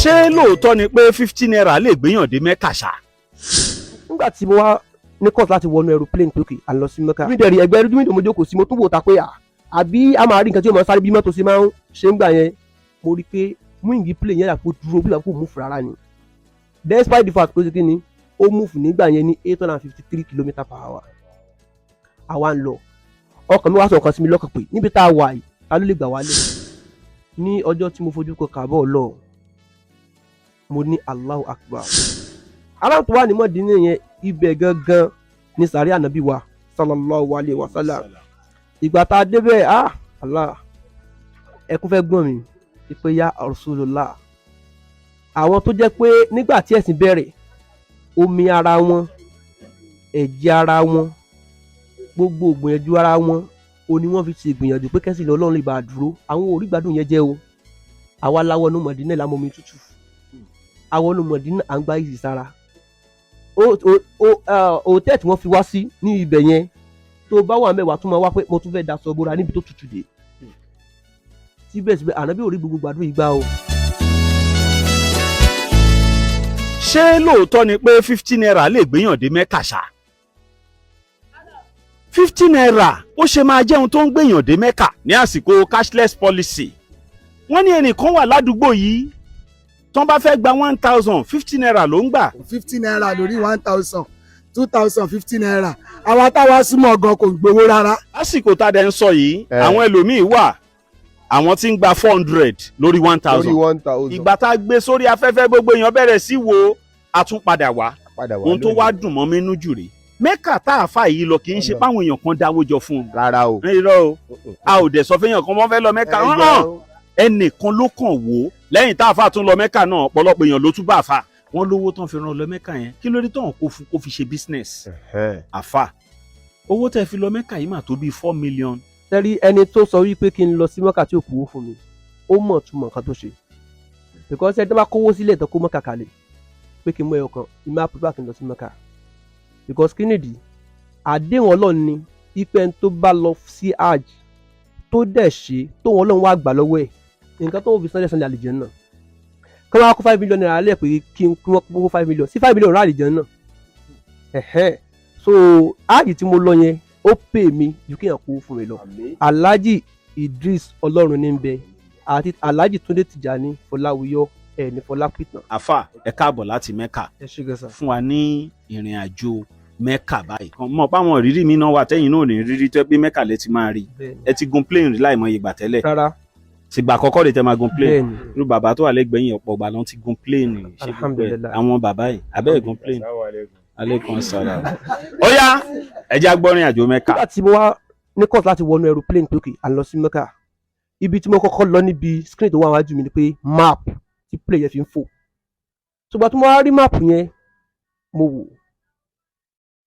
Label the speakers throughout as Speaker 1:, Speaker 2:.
Speaker 1: ṣé lóòótọ́ ni pé 50 naira lè gbéyàn dé Mecca ṣá?
Speaker 2: nígbà tí mo wá ní course láti wọnú aeroplane pé à ń lọ sí Mecca mi dẹ̀rí ẹgbẹ́ ẹrú mi mo jókòó sí mo tún wò ta pé àbí a máa rí nǹkan tí ó máa sáré bí mọ́tò ṣe máa ń ṣe ń gbà yẹn mo rí pé wíńgì plane yẹn dàpọ̀ dúró bí wàá kó move rárá ni despite the fact pé ṣe kí ni ó move nígbà yẹn ní 853 km/h àwa ń lọ ọkàn mi wá sọ nǹkan sí mi lọ́kàn pé níbi tá a wà yìí ta ló lè gbà wálẹ̀ ní ọjọ́ tí mo fojú kọ Káàbọ̀ lọ mo ní Allahu Akbar aláǹ tó wà ní Mọ̀dínà yẹn ibẹ̀ gangan ní sàárẹ̀ ànábì wa sallallahu alayhi wa sallam ìgbà tá a débẹ̀ Allah ẹkún fẹ́ gbọ́n mi ìpè ya Rasulullah àwọn tó jẹ́ pé nígbà tí ẹ̀sìn bẹ̀rẹ̀ omi ara wọn ẹ̀jẹ̀ ara wọn gbogbo ìgbìyànjú ara wọn o ni wọ́n fi ṣe ìgbìyànjú pé kẹ́sì lọ Ọlọ́run lè bá a dúró àwọn ò rí gbádùn yẹn jẹ́ o àwa láwọ̀ ní Mọ̀dínà lámọ́ omi tútù àwọn ní Mọ̀dínà à ń gbá ìsì sára hòtẹ́ẹ̀ tí wọ́n fi wá sí ní ibẹ̀ yẹn tó bá wà mẹ́wàá tó máa wá pé mo tún fẹ́ daṣọ bóra níbi tó tutù dé síbẹ̀síbẹ̀ ànábì ò rí gbogbo gbádùn ìgbà o.
Speaker 1: ṣé lóòótọ́ ni pé 50 naira lè gbéyàn dé Mecca ṣá? 50 naira ó ṣe máa jẹ́ ohun tó ń gbéyàn dé Mecca ní àsìkò cashless policy. wọ́n ní ẹnìkan wà ládùúgbò yìí tán bá fẹ́ gba 1000 50 naira ló ń gbà.
Speaker 3: 50 naira lórí 1000 2000 50 naira àwa táwa súnmọ́ gan kò gbowó rárá.
Speaker 1: lásìkò tá a dẹ̀ ń sọ yìí àwọn ẹlòmíín wà àwọn tí ń gba 400 lórí 1000 ìgbà tá a gbé sórí afẹ́fẹ́ gbogbo èèyàn bẹ̀rẹ̀ sí wo àtúnpadà wá ohun tó wá dùn mọ́ mínú jù rèé Mecca tá a fà yìí lọ kì í ṣe páwọn èèyàn kan dáwó jọ fún un.
Speaker 4: rárá o.
Speaker 1: irọ́ o a ò dẹ̀ sọ fẹ́yàn kan wọ́n fẹ́ lọ Mecca ẹnìkan ló kàn wò ó lẹ́yìn tá a fà tún lọ Mecca náà ọ̀pọ̀lọpọ̀ èèyàn ló tún bá a fà wọ́n lówó tán fi ràn lọ Mecca yẹn kí ló dé tán kó fi ṣe business àfà owó tẹ́ fi lọ Mecca yìí mà tó bíi 4 million.
Speaker 2: tẹ́rí ẹni tó sọ wípé kí n lọ sí Mecca tí ò kúwó fún mi ó mọ̀ túmọ̀ nǹkan tó ṣe because ẹni tó bá kówó sílẹ̀ tó kó Mecca kalẹ̀ pé kí n mú ẹyọ kan ìmọ̀ àpòpọ̀ kí n lọ sí Mecca because kí nìdí àdéhùn Ọlọ́run ni ipe tó bá lọ sí hajj tó dẹ̀ ṣe tó wọn Ọlọ́run wá gbà lọ́wọ́ ẹ̀ nǹkan tó ń fi sanlẹ̀ àlìjẹ́ náà kí wọ́n á kó 5 million naira lẹ̀ pé kí wọ́n kó 5 million sí 5 million rà àlìjẹ́ náà so hajj tí mo lọ yẹn ó pè mí ju kí èèyàn kó fún mi lọ Alhaji Idris Ọlọ́run ní bẹ àti Alhaji Túndé Tìjàní Fọláwíyọ ní Fọlápìtàn.
Speaker 1: àfà ẹ káàbọ̀ láti Mecca fún wa ní ìrìn àjò Mecca báyìí kan mọ̀ páwọn ìrírí mi náà wà tẹ́yìn náà ní rírí tó pé Mecca lẹ ti máa rí ẹ ti gun plane rí láìmọye ìgbà tẹ́lẹ̀
Speaker 2: rárá
Speaker 1: ṣìgbà àkọ́kọ́ rẹ̀ tẹ́ máa gun plane irú bàbá tó wà lẹ́gbẹ̀ẹ́ yìí ọ̀pọ̀ ìgbà ló ti gun plane ṣe gbogbo ẹ̀ àwọn bàbá yìí abẹ́ gun plane aleykum salaam. ó yá ẹ jẹ́ agbọ́rin àjò Mecca.
Speaker 2: nígbà tí mo wá ní course láti wọnú aeroplane pé à ń lọ sí Mecca ibi tí mo kọ́kọ́ lọ níbi screen tó wà wájú mi ni pé map tí plane yẹn fi ń fò ṣùgbọ́n tí mo wá rí map yẹn mo wò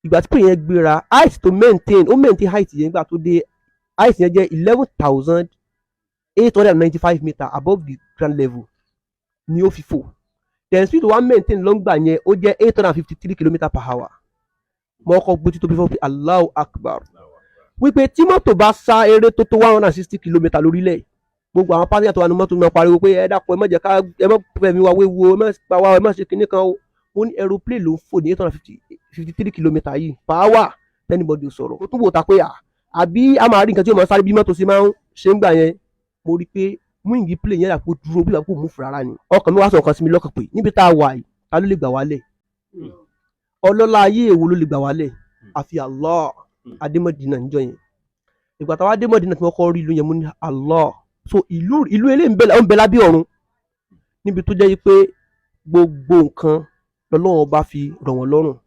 Speaker 2: ìgbà tí plane yẹn gbéra height tó maintain height yẹn nígbà tó dé height yẹn jẹ́ 11,895 meter above the ground level ni ó fi fò then speed one maintain lọ́ngbà yẹn ó jẹ́ 853 km/h mo kọ́ gbójú tó bí fún Allahu Akbar wípé tí mọ́tò bá sá eré tó tó 160 km lórílẹ̀ gbogbo àwọn pásítọ̀ tó wà ní mọ́tò náà pariwo pé ẹ dákun ẹ má jẹ́ ká ẹ má fẹ̀mí wa wéwu ẹ má pa wá ẹ má ṣe kinní kan o mo ní aeroplane ló ń fò ní 853 km yìí power anybody sọ̀rọ̀ ó tún wò ta pé àbí a máa rí nǹkan tí ó máa sáré bí mọ́tò ṣe máa ń ṣe ń gbà yẹn mo rí pé wíńgì plane yẹn dàpọ̀ dúró bí wàá kó mú fúrara ni ọkàn mi wá sọ nǹkan sí mi lọ́kàn pé níbi tá a wà yìí ta ló lè gbà wálẹ̀ ọlọ́lá ayé èwo ló lè gbà wálẹ̀ àfi Allah adémọ̀dínà níjọ́ yẹn ìgbà táwa adémọ̀dínà tí wọ́n kọ́ rí ìlú yẹn mo ní Allah so ìlú eléyìí ń bẹ lábẹ́ ọ̀run níbi tó jẹ́ pé gbogbo nǹkan lọ́lọ́run bá fi rọ̀ wọ́n lọ́rùn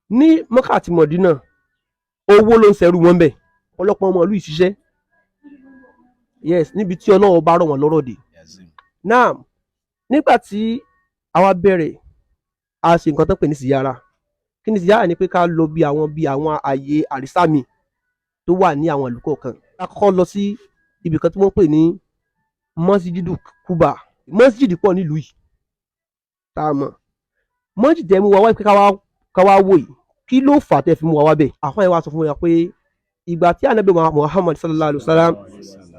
Speaker 2: ní Mẹ́kà àti Mọ̀dínà owó ló ń ṣẹrú wọn bẹ̀ ọlọ́pàá ọmọ ìlú ìṣiṣẹ́ yes níbi tí Ọlọ́run bá rọ̀ wọ́n lọ́rọ̀ dé náà nígbà tí àwa bẹ̀rẹ̀ a ṣe nǹkan tó pè ní síyára kí ni síyára ni pé ká lọ bí àwọn ààyè àrísàmì tó wà ní àwọn ìlú kọ̀ọ̀kan a kọ́kọ́ lọ sí ibì kan tí wọ́n pè ní mọ́síjídù Kúbà mọ́síjídì pọ̀ nílùú yìí tá a mọ̀ mọ́síjídì ẹ̀ mú wa wá pé ká wá wò yìí kí ló fà tẹ́ fi mú wa wá bẹ̀ àwọn ẹ̀ wá sọ fún wa pé ìgbà tí ànábì Muhammad sallallahu alayhi wa sallam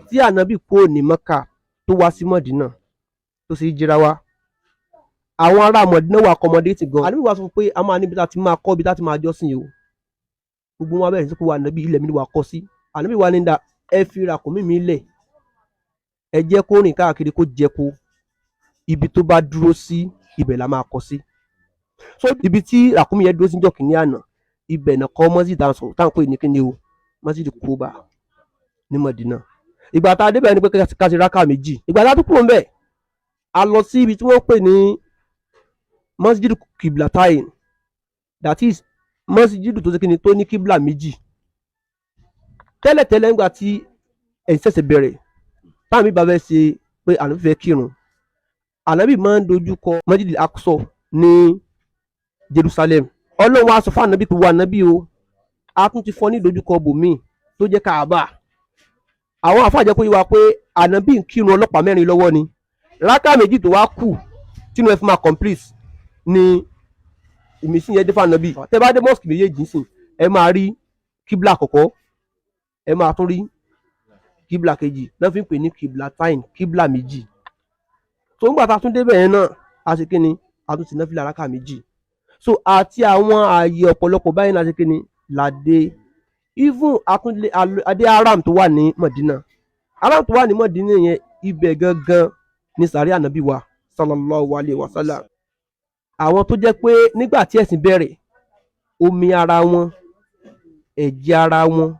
Speaker 2: tí ànábì kúrò ní Mẹ́kà tó wá sí Mọ̀dínà tó sì jíra wá àwọn ará Mọ̀dínà wà accommodate gan. Ànábì wa sọ pé a máa níbi tá ti máa kọ́ ibi tá ti máa jọ́sìn o. Gbogbo wọn bẹ̀rẹ̀ sí pé wà Ànábì ilẹ̀ mi ni wà kọ́ sí. Ànábì wa ní da ẹ fi ràkúnmí mi lẹ̀, ẹ jẹ́ kó rìn káàkiri kó jẹko, ibi tó bá dúró sí ibẹ̀ la máa kọ́ sí. So ibi tí ràkúnmí yẹn dúró sí níjọ́ kìíní àná, ibẹ̀ náà kọ́ mọ́sídìí táwọn pè ní kíni o, mọ́sídìí Kúbà ní Mọ̀dínà. Ìgbà tá a débẹ̀ ni pé ká ti rákà méjì. Ìgbà tá a tún kúrò ńbẹ̀, a lọ sí ibi tí wọ́n pè ní mọ́sídìí Kiblatain, that is mọ́sídìí tó ṣe kíni tó ní kíbla méjì. Tẹ́lẹ̀tẹ́lẹ̀ nígbà tí ẹ̀sìn ṣẹ̀ṣẹ̀ bẹ̀rẹ̀, táwọn mi bá fẹ́ ṣe pé Ànábì fẹ́ kírun, Ànábì máa ń dojú kọ mọ́sídìí Aqsa ní Jerusalem. Ọlọ́run wa sọ fún Ànábì pé wà Ànábì o, a tún ti fọ́ ní ìdojúkọ bòmíì tó jẹ́ Káàbà. Àwọn àfáà jẹ́ kó yé wa pé Ànábì ń kírun ọlọ́pàá mẹ́rin lọ́wọ́ ni. Rákà méjì tó wá kù tínú ẹ fi máa complete ni ìmísí yẹn dé fún Ànábì. Tẹ́ bá dé mosque méjèèjì sìn, ẹ máa rí kíbla àkọ́kọ́, ẹ máa tún rí kíbla kejì, náà fi ń pè ní Kiblatain, kíbla méjì. So nígbà tá a tún débẹ̀ yẹn náà, a ṣe kíni, a tún ti náfìlà rákà méjì. So àti àwọn ààyè ọ̀pọ̀lọpọ̀ báyìí náà ṣe kíni ládé. Even adé Haram tó wà ní Mọ̀dínà. Haram tó wà ní Mọ̀dínà yẹn, ibẹ̀ gangan ní sàárè Ànábì wa sallallahu alayhi wa sallam. Àwọn tó jẹ́ pé nígbà tí ẹ̀sìn bẹ̀rẹ̀, omi ara wọn, ẹ̀jẹ̀ ara wọn,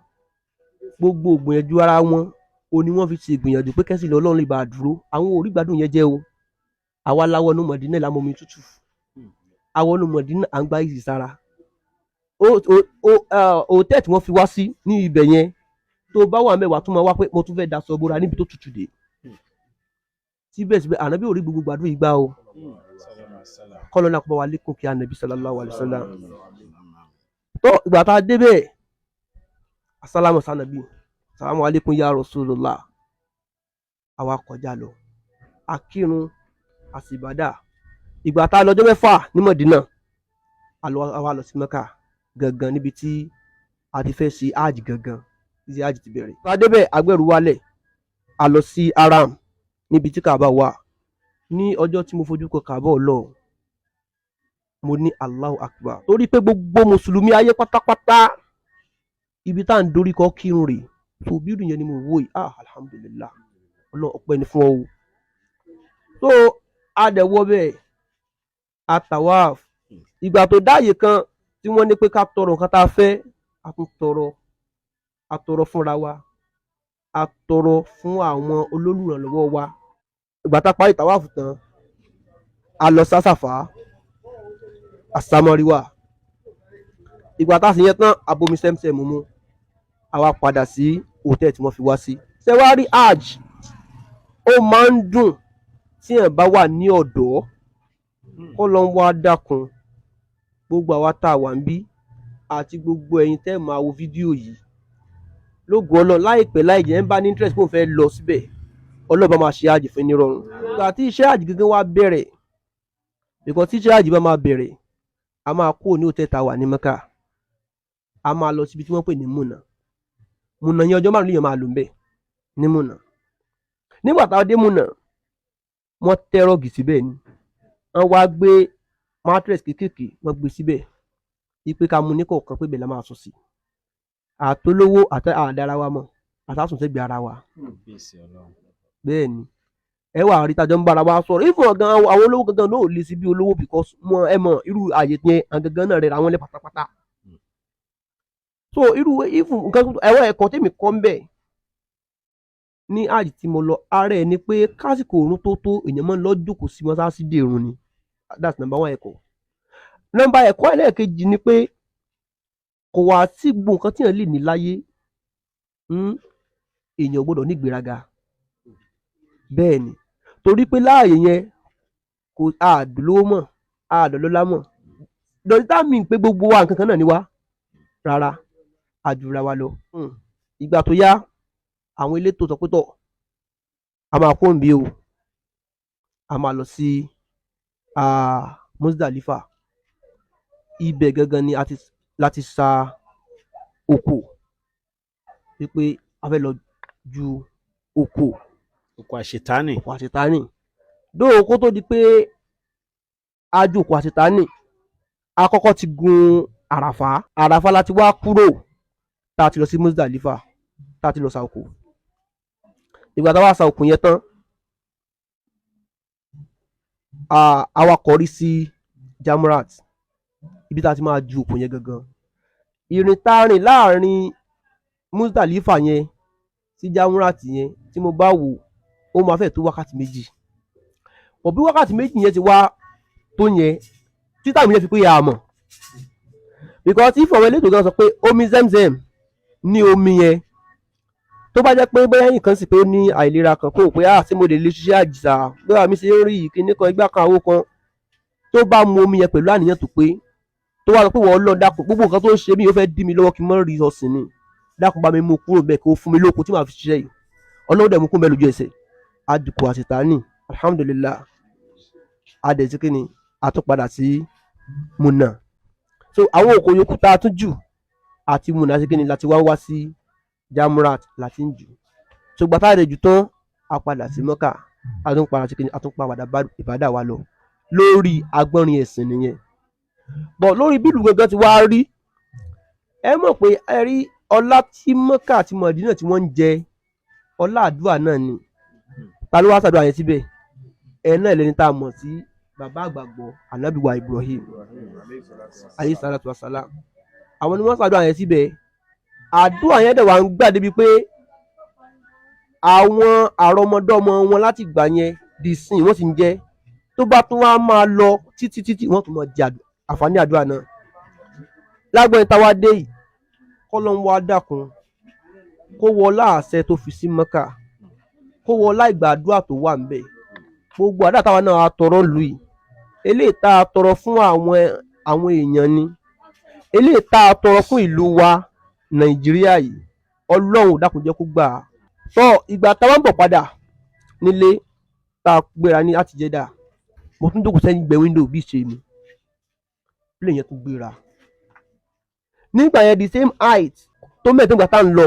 Speaker 2: gbogbo ìgbìyànjú ara wọn, o ni wọ́n fi ṣe ìgbìyànjú pé kẹ́sìn Ọlọ́run lè bá dúró. Àwọn orí gbádùn yẹn jẹ́ o. Àwa láwọ̀ ní Mọ̀dínà la mọ omi tútù. Àwọn ní Mọ̀dínà à ń gbá ìsì sára. Hòtẹ́ẹ̀lì tí wọ́n fi wá sí ní ibẹ̀ yẹn, tó bá wà mẹ́wàá tó máa wá pé mo tún fẹ́ daṣọ bóra níbi tó tutù dé. Síbẹ̀síbẹ̀ Ànábì ò rí gbogbo gbádùn ìgbà o. Kọ́lọ́ náà kó bá wa lékún kí Ànábì sallallahu alayhi wa sallam. Tó ìgbà tá a débẹ̀, asálàmù sànàbí, sàlámù alaykum ya Rasulullah. Àwa kọjá lọ, akírun àsìbádà. Ìgbà tá a lọ́jọ́ mẹ́fà ní Mọ̀dínà, àwa lọ sí Mecca gangan níbi tí a ti fẹ́ ṣe hajj gangan, tí hajj ti bẹ̀rẹ̀. Tá a débẹ̀ agbẹ́rù wálẹ̀, a lọ sí Haram níbi tí Kaaba wà. Ní ọjọ́ tí mo fojú kọ Kaaba Ọlọ́run, mo ní Allahu Akbar. Torí pé gbogbo mùsùlùmí ayé pátápátá ibi tá à ń dorí kọ kírun rè. So bí ìrìn yẹn ni mo wò yìí, alhamdulillah, Ọlọ́run ọpẹ́ ni fún ọ o. So a dẹ̀ wọ bẹ́ẹ̀, a tawaf. Ìgbà tó dáàyè kan tí wọ́n ní pé ká tọrọ nǹkan tá a fẹ́, a tún tọrọ. A tọrọ fúnra wa, a tọrọ fún àwọn olólùrànlọ́wọ́ wa. Ìgbà tá a parí tawaf tán, a lọ sásàfà, àsámọ́ríwá. Ìgbà tá a sì yẹn tán, abomi sẹ́msẹ́mù mu. A wá padà sí hòtẹ́ẹ̀lì tí wọ́n fi wá sí. Ṣé wàá rí hajj? Ó máa ń dùn tí èèyàn bá wà ní ọ̀dọ́. Kó lọ ń wá dákun gbogbo àwa tá a wà ń bí àti gbogbo ẹ̀yin tẹ́ máa wo fídíò yìí. Lógo Ọlọ́run láìpẹ́ láì jẹ́ ń bá ní interest kó fẹ́ lọ síbẹ̀, Ọlọ́run bá máa ṣe hajj fún ní rọrùn. Ìgbà tí iṣẹ́ hajj gangan wá bẹ̀rẹ̀, because tí iṣẹ́ hajj bá máa bẹ̀rẹ̀, a máa kúrò ní hòtẹ́ẹ̀lì tá a wà ní Mecca. A máa lọ síbi tí wọ́n pè ní Múnà. Múnà yẹn ọjọ́ márùn-ún lèèyàn máa lò ń bẹ̀ ní Múnà. Nígbà tá a dé Múnà, wọ́n tẹ́ rọ́ọ̀gì síbẹ̀ ni. Wọ́n wá gbé mattress kéékèèké, wọ́n gbé síbẹ̀. Ipe ká mú ní kọ̀ọ̀kan pé bẹ́ẹ̀ la máa sùn sí. Àtolówó àdára wa mọ̀, àtàsùn sẹ́gbẹ̀ẹ́ ara wa. Bẹ́ẹ̀ ni. Ẹ wà rí tajọ́ ń bára wa sọ̀rọ̀. Ìfún ọ̀gán àwọn olówó gangan náà ò lè sí bí olówó because ẹ mọ̀ irú ààyè yẹn gangan náà rẹ̀ àwọn ilẹ̀ pátápátá. So irú ìfún nǹkan ẹ̀wọ̀n ẹ̀kọ́ tèmi kọ́ ń bẹ̀ ní hajj tí mo lọ, ara ẹ̀ ni pé kásìkò òórùn tó èèyàn máa ń lọ jókòó sí mọ́sáàsì dèrún ni. That's number one ẹ̀kọ́. Number ẹ̀kọ́ ẹlẹ́ẹ̀kejì ni pé kò wá sí gbogbo nǹkan tí èèyàn lè ní láyé, èèyàn gbọ́dọ̀ ní ìgbéraga. Bẹ́ẹ̀ ni, torí pé láàyè yẹn kò àdúlówó mọ̀, àdọ̀lọ́lá mọ̀. Dọ̀tí mi pé gbogbo wa nǹkan kan náà ni wá. Rárá, àjùra wa lọ. Ìgbà tó yá, àwọn elétò sọ pé tọ̀, a máa kó òǹbí o, a máa lọ sí Muzdalifa. Ibẹ̀ gangan ni láti sa oko, wípé a fẹ́ lọ ju oko
Speaker 1: àṣetánì.
Speaker 2: Dóò kó tó di pé àjòkò àṣetánì àkọ́kọ́ ti gun àràfà láti wá kúrò tá a ti lọ sí Muzdalifa tá a ti lọ sa òkú. Ìgbà tá a wá sa òkú yẹn tán àwa kọrí sí Jamrat ibi tá a ti máa ju òkú yẹn gangan. Ìrìn tá a rìn láàrin Muzdalifa yẹn sí Jamrat yẹn tí mo bá wò ó máa fẹ́ tó wákàtí méjì. Bí wákàtí méjì yẹn ti wá tó yẹn títà mi yẹn fi pé ya mọ̀ because if ọ̀rọ̀ elétò gan sọ pé omi Zemzem ní omi yẹn tó bá jẹ́ pé bóyá nǹkan sì pé ó ní àìlera kan kó o pé ṣé mo lè lè ṣiṣẹ́ àjìṣà bóyá mi ṣe ń rí ìkíní kan igbá kan àwo kan tó bá mu omi yẹn pẹ̀lú àníyàn tó pé tó wá sọ pé wọ́n lọ dákun gbogbo nǹkan tó ń ṣe mí yóò fẹ́ dí mi lọ́wọ́ kí n mọ́ rí ọ̀sìn ni dákun bá mi mú kúrò bẹ́ẹ̀ kó fún mi lókun tí màá fi ṣiṣẹ́ yìí Ọlọ́run dẹ̀ mú kó mẹ́ lójú ẹsẹ̀ àdìkù àṣetánì alhamdulillah adẹ̀ tí kí ni a tún padà sí Muna. So àwọn òkò yòókù tá a tún jù àti Muna sí kí ni láti wá sí Jamrat láti ń jù. So gbà tá a rẹ̀ jù tán a padà sí Mecca a tún padà sí kí ni a tún padà bá ìbádà wa lọ lórí agbọ́nrin ẹ̀sìn nìyẹn. But lórí bílù gangan ti wá rí ẹ mọ̀ pé ẹ rí ọlá tí Mecca àti Mọ̀dínà tí wọ́n ń jẹ ọlá àdúrà náà ni ta ló wá ṣàdúrà yẹn síbẹ̀ ẹ náà lẹni tá a mọ̀ sí bàbá àgbàgbọ́ Ànábì wa Ibrahim alayhi salatu wassalam àwọn ni wọ́n ṣàdúrà yẹn síbẹ̀ àdúrà yẹn dẹ̀ wá ń gbà débi pé àwọn àrọmọdọ́mọ wọn láti gbà yẹn di sìn wọ́n sì ń jẹ́ tó bá tún wá máa lọ títí wọ́n tún mọ̀ jẹ àǹfààní àdúrà náà lágbọ́n ìtawá dé yìí kọ́lọ́n wá dákun kó wọlá àṣẹ tó fi sí Mecca kó wọlá ìgbà àdúrà tó wà ńbẹ̀ gbogbo àdúrà táwa náà á tọrọ lù yìí eléyìí tá a tọrọ fún àwọn èèyàn ni eléyìí tá a tọrọ fún ìlú wa Nàìjíríà yìí Ọlọ́run dákun jẹ́ kó gbà á. Sọ ìgbà táwa ń bọ̀ padà nílé tá a gbéra ní láti Jẹ́dà mo tún dókòó sẹ́yìn gbẹ wíńdò bí ìṣe mi plane yẹn tún gbéra nígbà yẹn the same height tó mẹ́tò ìgbà tá à ń lọ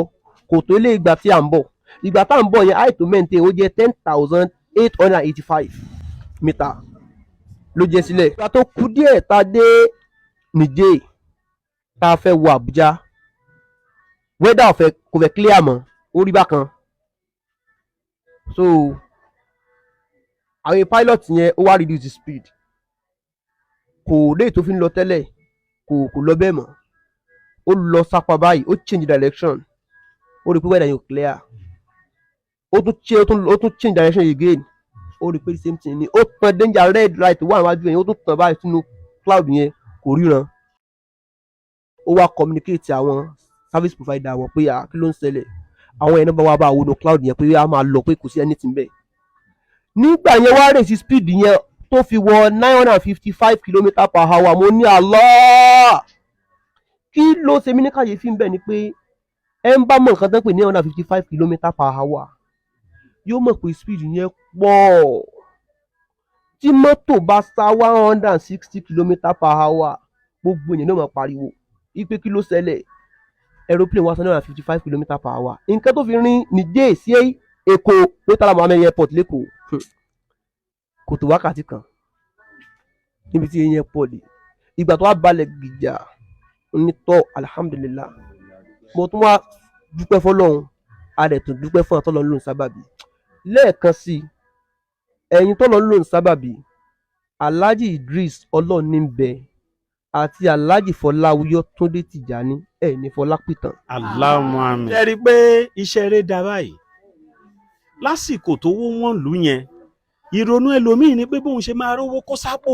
Speaker 2: kò tó ilé ìgbà tí à ń bọ̀ ìgbà tá à ń bọ̀ yẹn height tó mẹ́tò ó jẹ́ 10,885 mítà ló jẹ́ sílẹ̀. Ìgbà tó kù díẹ̀ tá a dé Niger tá a fẹ́ wọ Àbújá weather kò fẹ́ clear mọ́ ó rí bákan so àwọn pilot yẹn ó wá reduce the speed kò léyìí tó fi ń lọ tẹ́lẹ̀ kò lọ bẹ́ẹ̀ mọ́ ó lọ sápá báyìí ó change direction ó rí pé weather yẹn ò clear ó tún change direction again ó rí pé the same thing ni ó tan danger red light wà níwájú yẹn ó tún tàn báyìí sínú cloud yẹn kò ríran ó wá communicate àwọn service provider wọn pé kí ló ń ṣẹlẹ̀ àwọn ẹni bá wà bá wọnú cloud yẹn pé a máa lọ pé kò sí anything bẹ́ẹ̀ nígbà yẹn wá rèé sí speed yẹn tó fi wọ 955 km/h mo ní Allah kí ló ṣe mí ní kàyéfì ń bẹ̀ ni pé ẹ ń bá mọ̀ nǹkan tó ń pè ní 955 km/h yóò mọ̀ pé speed yẹn pọ̀ tí mọ́tò bá sá 160 km/h gbogbo èèyàn náà máa pariwo ipe kí ló ṣẹlẹ̀ aeroplane wá sọ 955 km/h nǹkan tó fi rin Niger sí Èkó Murtala Mohammed airport lẹ́kọ̀ọ́ kò tó wákàtí kan níbi tí eyín pọ̀ dé ìgbà tó wá balẹ̀ gìjà onítọ̀ alhamdulillah mo tún wá dúpẹ́ fọlọ́run a dẹ̀ tún dúpẹ́ fún àtọ́lọ́ lóun sábàbí lẹ́ẹ̀kan sí ẹ̀yin tọ́lọ́ lóun sábàbí Alhaji Idris ọlọ́ọ̀nìbẹ àti Alhaji Fọláwíyọ Túndé Tìjání ẹ̀ ní Fọlápìtàn.
Speaker 1: Allahumma àmín. ṣe rí i pé iṣẹ́ rẹ̀ dá báyìí lásìkò tó wọ́n lù yẹn ìrònú ẹlòmíín ni pé bóun ṣe máa rówó kó sápò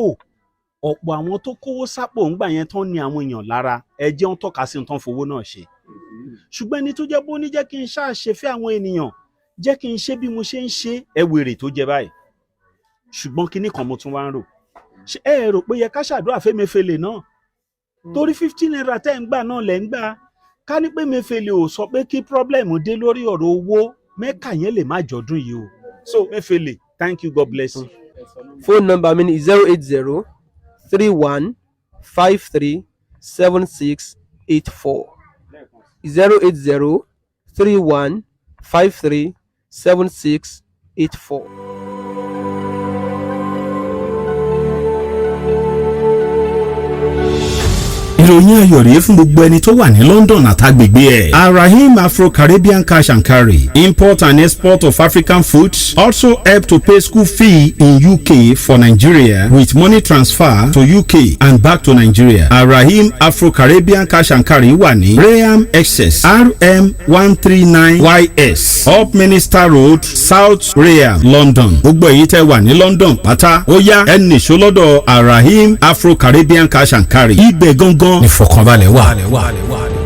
Speaker 1: ọ̀pọ̀ àwọn tó kówó sápò ńgbà yẹn tán ní àwọn èèyàn lára ẹjẹ́ ń tọ́ka sí tán fowó náà ṣe ṣùgbọ́n ẹni tó jẹ́ bó ní jẹ́ kí n ṣàṣe fẹ́ àwọn ènìyàn jẹ́ kí n ṣe bí mo ṣe ń ṣe ẹwèrè tó jẹ báyìí ṣùgbọ́n kinní kan mo tún wá ń rò ṣé ẹ rò pé yẹ ká ṣàdúrà fẹ́ Mefele náà torí 15 naira tẹ́ ń gbà náà lẹ́ ń gbà ká ní pé Mefele ò sọ pé kí problem dé lórí ọ̀rọ̀ owó Mecca yẹn lè má jọdún yìí o so Mefele thank you God bless you.
Speaker 2: Phone number mi ni 080 31 53 7684 080 31 53 7684.
Speaker 4: ìròyìn ayọ̀ rèé fún gbogbo ẹni tó wà ní London àtàgbègbè ẹ̀. Arahim Afro-Caribbean Cash and Carry, import and export of African foods, also help to pay school fee in UK for Nigeria with money transfer to UK and back to Nigeria. Arahim Afro-Caribbean Cash and Carry wà ní Graham Excess RM 139YS Up Minister Road, South Graham, London. Gbogbo èyí tẹ́ wà ní London pátá ó yá ẹnì ṣólọ́dọ̀ Arahim Afro-Caribbean Cash and Carry. Ibẹ̀ gangan ìfọ̀kànbalẹ̀ wà.